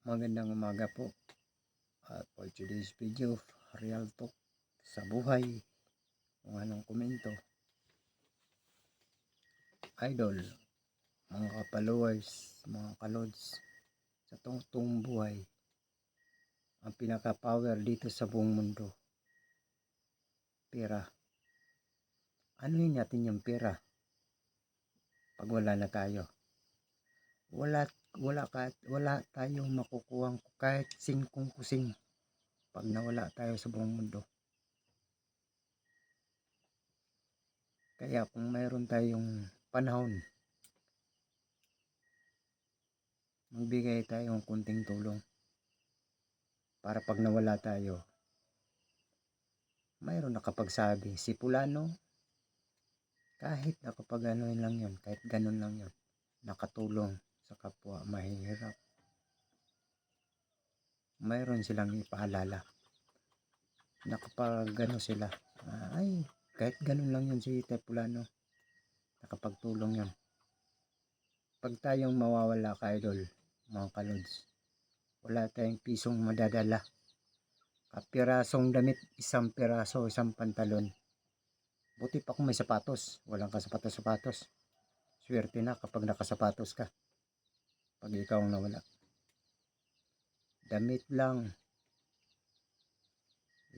Magandang umaga po. At for today's video, real talk sa buhay. Kung anong komento. Idol, mga ka-followers, mga ka-lods, sa tungtong buhay, ang pinaka-power dito sa buong mundo, pera. Anuhin natin yung pera pag wala na tayo? Wala tayong makukuhang kahit singkong kusing pag nawala tayo sa buong mundo. Kaya kung mayroon tayong panahon, magbigay tayong kunting tulong para pag nawala tayo, mayroon nakapagsabi, si Pulano, kahit nakapag ano lang yun, kahit ganun lang yun, nakatulong sa kapwa mahihirap. Mayroon silang ipaalala. Nakapag ano sila, ay kahit ganun lang yun si Pulano, nakapagtulong yun. Pag tayong mawawala ka idol, mga kalods, wala tayong pisong madadala. Kapirasong damit, isang piraso, isang pantalon. Buti pa kung may sapatos, walang kasapatos-sapatos. Swerte na kapag nakasapatos ka. Pag ikaw ang nawala. Damit lang,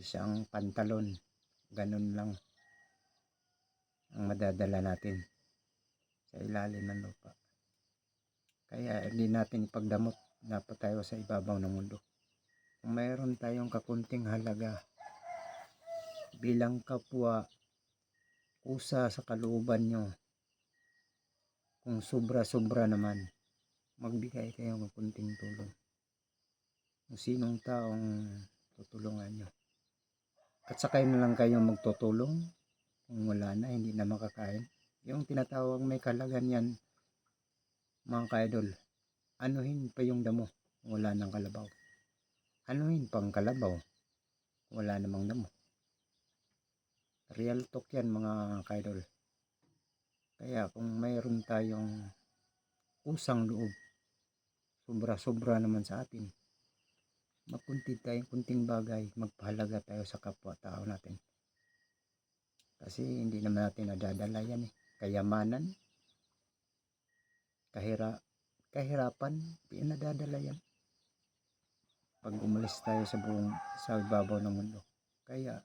isang pantalon, ganun lang ang madadala natin sa ilalim ng lupa. Kaya hindi natin ipagdamot, dapat tayo sa ibabaw ng mundo. Kung mayroon tayong kakunting halaga bilang kapwa, kusa sa kalooban nyo, kung sobra-sobra naman, magbigay kayo ng kunting tulong. Kung sinong taong tutulungan nyo. At sakay na lang kayo magtutulong kung wala na, hindi na makakain. Yung tinatawag may kalagan yan, mga ka-idol, anuhin pa yung damo, wala nang kalabaw. Anuhin pang kalabaw, wala namang damo. Real talk yan mga ka-idol. Kaya kung mayroon tayong kusang loob, sobra-sobra naman sa atin, magpuntid tayong kunting bagay, magpahalaga tayo sa kapwa-tao natin. Kasi hindi naman natin nadadala yan eh. Kayamanan, kahirapan, hindi nadadala yan. Pag umalis tayo sa ibabaw ng mundo. Kaya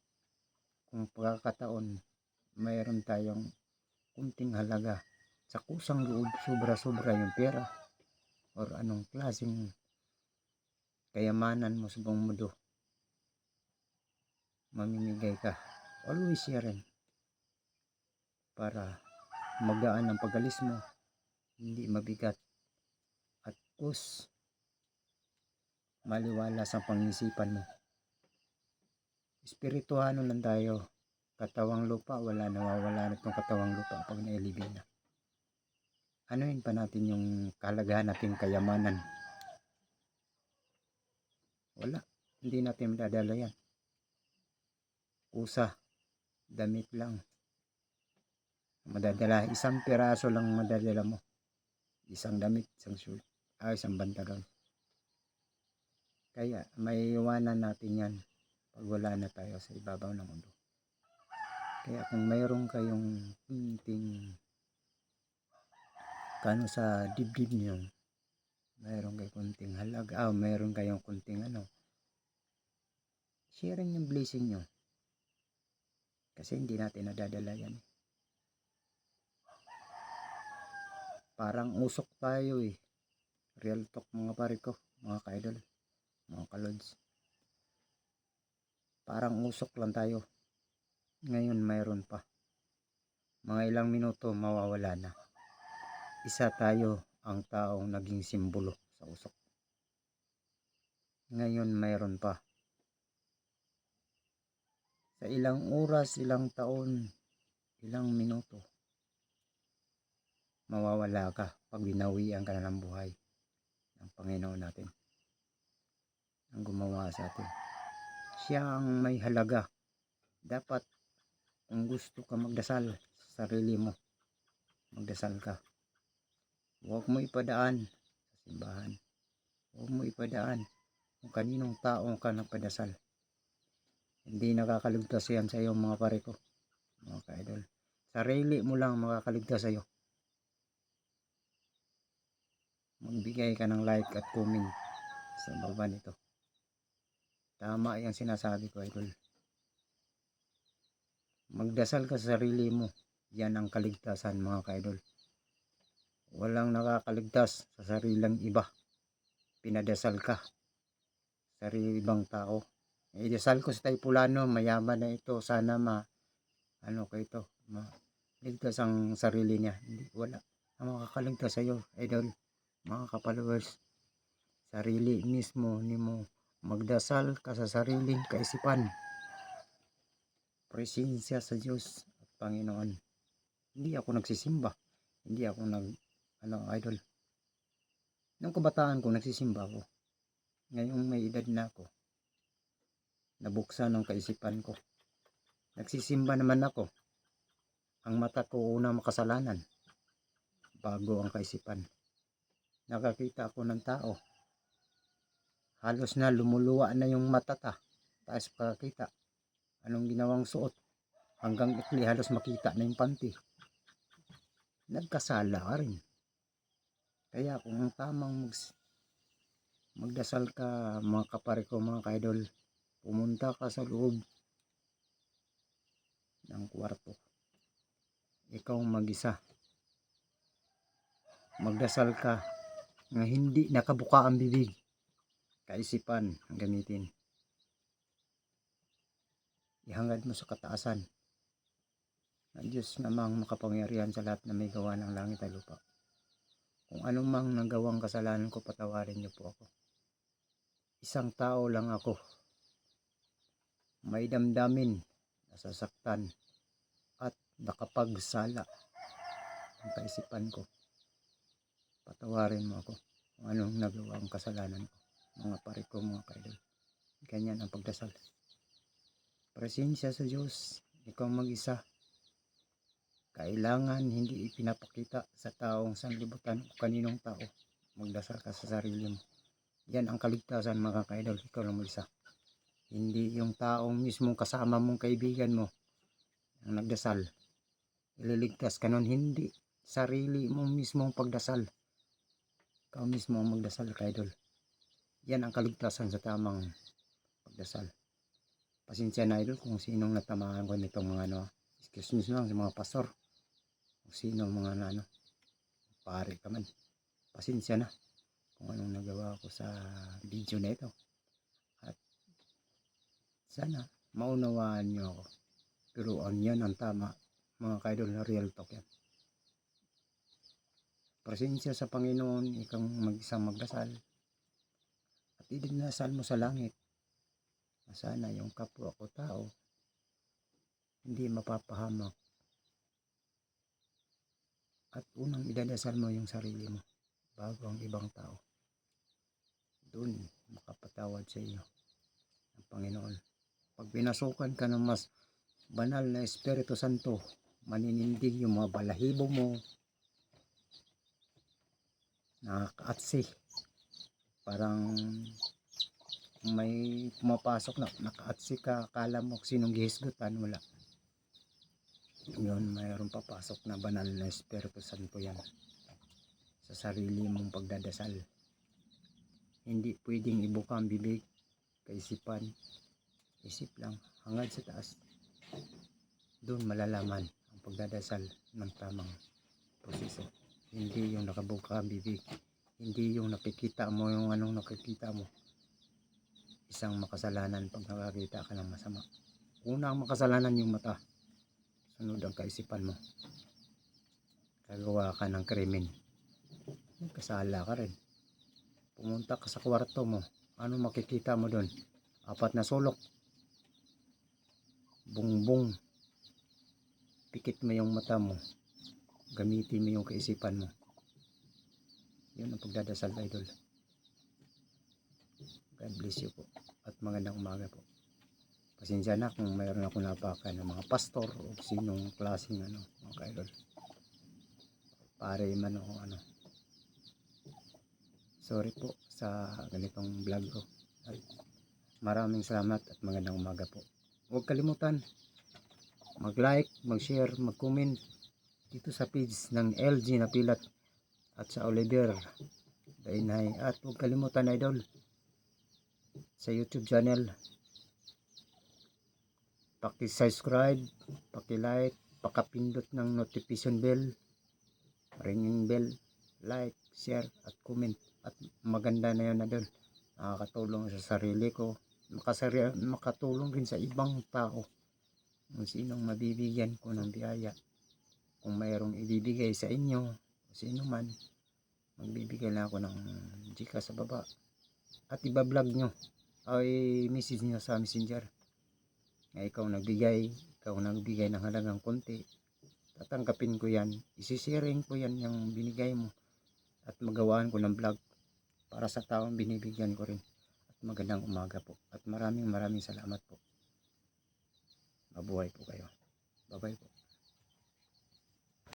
kung pagkakataon, mayroon tayong kunting halaga sa kusang loob, sobra-sobra yung pera or anong klaseng kayamanan mo sa buong mundo, mamimigay ka. Always sharing para magaan ang pag-alis mo, hindi mabigat at maliwala sa pangisipan mo. Espirituhano lang tayo. Katawang lupa, nawawala na itong katawang lupa pag nailibing na. Anuhin pa natin yung kalagahan natin kayamanan. Wala, hindi natin madadala yan. Kusa, damit lang. Madadala, isang piraso lang madadala mo. Isang damit, isang bantagan. Kaya may iwanan natin yan pag wala na tayo sa ibabaw ng mundo. Kaya kung mayroon kayong kunting kano sa dibdib nyo, mayroon kayong kunting halaga, mayroon kayong kunting sharing yung blessing nyo. Kasi hindi natin nadadala yan. Parang usok tayo eh. Real talk mga pare ko, mga ka-idol, mga ka-lods. Parang usok lang tayo. Ngayon mayroon pa. Mga ilang minuto mawawala na. Isa tayo ang taong naging simbolo sa usok. Ngayon mayroon pa. Sa ilang oras, ilang taon, ilang minuto, mawawala ka pag binawian ka na ng buhay ng Panginoon natin. Ang gumawa sa atin. Siya ang may halaga. Dapat kung gusto ka magdasal sa sarili mo, magdasal ka. Huwag mo ipadaan sa simbahan. Huwag mo ipadaan kung kaninong taong ka nagpadasal. Hindi nakakaligtas yan sa iyo mga pare ko, mga ka-idol. Sarili mo lang makakaligtas sa iyo. Magbigay ka ng like at comment sa baba nito. Tama yung sinasabi ko, idol. Magdasal ka sa sarili mo. Yan ang kaligtasan mga ka-idol. Walang nakakaligtas sa sariling iba. Pinadasal ka sa ibang tao. Idasal ko sa Taipulano, mayaman na ito. Sana maligtas ang sarili niya. Hindi, wala. Ang makakaligtas sa iyo, idol, mga ka-followers, sarili mismo nimo. Magdasal ka sa sariling kaisipan. Presensya sa Diyos at Panginoon. Hindi ako nagsisimba. Hindi ako idol. Nung kabataan ko, nagsisimba ako. Ngayong may edad na ako, nabuksan ang kaisipan ko. Nagsisimba naman ako. Ang mata ko unang makasalanan bago ang kaisipan. Nakakita ako ng tao. Halos na lumuluwa na yung mata taas pakakita. Anong ginawang suot? Hanggang ikli halos makita na yung panty. Nagkasala ka rin. Kaya kung ang tamang magdasal ka mga kapare ko, mga ka-idol, pumunta ka sa loob ng kwarto. Ikaw mag-isa. Magdasal ka na hindi nakabuka ang bibig. Kaisipan ang gamitin. Ihangad mo sa kataasan. Ang Diyos namang makapangyarihan sa lahat na may gawa ng langit at lupa. Kung anumang nagawang kasalanan ko, patawarin niyo po ako. Isang tao lang ako. May damdamin, nasasaktan, at nakapagsala ang kaisipan ko. Patawarin mo ako kung anong nagawang kasalanan ko. Mga pare ko, mga ka-idol. Ganyan ang pagdasal. Presensya sa Diyos, ikaw mag-isa. Kailangan hindi ipinapakita sa taong sanlibutan o kaninong tao. Magdasal ka sa sarili mo. Yan ang kaligtasan mga ka-idol. Ikaw lang mag-isa. Hindi yung taong mismong kasama mong kaibigan mo ang nagdasal. Ililigtas ka nun. Hindi. Sarili mong mismong pagdasal. Ikaw mismo ang magdasal ka-idol. Yan ang kaligtasan sa tamang pagdasal. Pasensya na idol kung sinong natamaan ko nitong mga excuse me lang sa mga pastor. Kung sino mga pare ka man. Pasensya na kung anong nagawa ko sa video na ito. At sana maunawaan nyo ako. Pero yan ang tama mga ka-idol, na real talk yan. Presensya sa Panginoon, ikaw mag-isang magdasal. At idinasal mo sa langit. Sana yung kapwa ko tao hindi mapapahamak. At unang idadasal mo yung sarili mo bago ang ibang tao. Doon makapatawad sa iyo ang Panginoon. Pag pinasukan ka ng mas banal na Espiritu Santo, maninindig yung mga balahibo mo, nakakaatsi. Parang may pumapasok na nakaatsi ka, akala mo sinong gihisgutan, wala. Yun, mayroong papasok na banal na Espiritu Santo yan sa sarili mong pagdadasal. Hindi pwedeng ibuka ang bibig, kaisipan, isip lang, hangad sa taas. Doon malalaman ang pagdadasal ng tamang proseso. Hindi yung nakabuka ang bibig, hindi yung nakikita mo yung anong nakikita mo. Isang makasalanan pag nakakita ka ng masama. Una ang makasalanan yung mata. Sunod ang kaisipan mo. Kagawa ka ng krimen. Nagkasala ka rin. Pumunta ka sa kwarto mo. Ano makikita mo doon? 4 na sulok. Bungbong. Pikit mo yung mata mo. Gamitin mo yung kaisipan mo. Yun ang pagdadasal, idol. God bless you po. At magandang umaga po. Pasensya na kung mayroon akong napakan ng mga pastor o sinong klaseng mga ka-idol. Pare man o sorry po sa ganitong vlog ko. At maraming salamat at magandang umaga po. Huwag kalimutan mag-like, mag-share, mag-comment dito sa page ng LG Napilat at sa Oliver Dainay. At huwag kalimutan idol sa YouTube channel, paki-subscribe, paki-like, pakapindot ng notification bell, ringing bell, like, share at comment. At maganda na yun idol, nakakatulong sa sarili ko, makatulong rin sa ibang tao kung sinong mabibigyan ko ng biyaya. Kung mayroong ibibigay sa inyo, sino man, magbibigay na ako ng Gcash sa baba at iba-vlog nyo ay message nyo sa messenger na ikaw nagbigay ng halagang konti, tatanggapin ko yan, isisharing ko yan yung binigay mo at magawaan ko ng vlog para sa taong binibigyan ko rin. At magandang umaga po at maraming salamat po. Mabuhay po kayo. Bye bye po.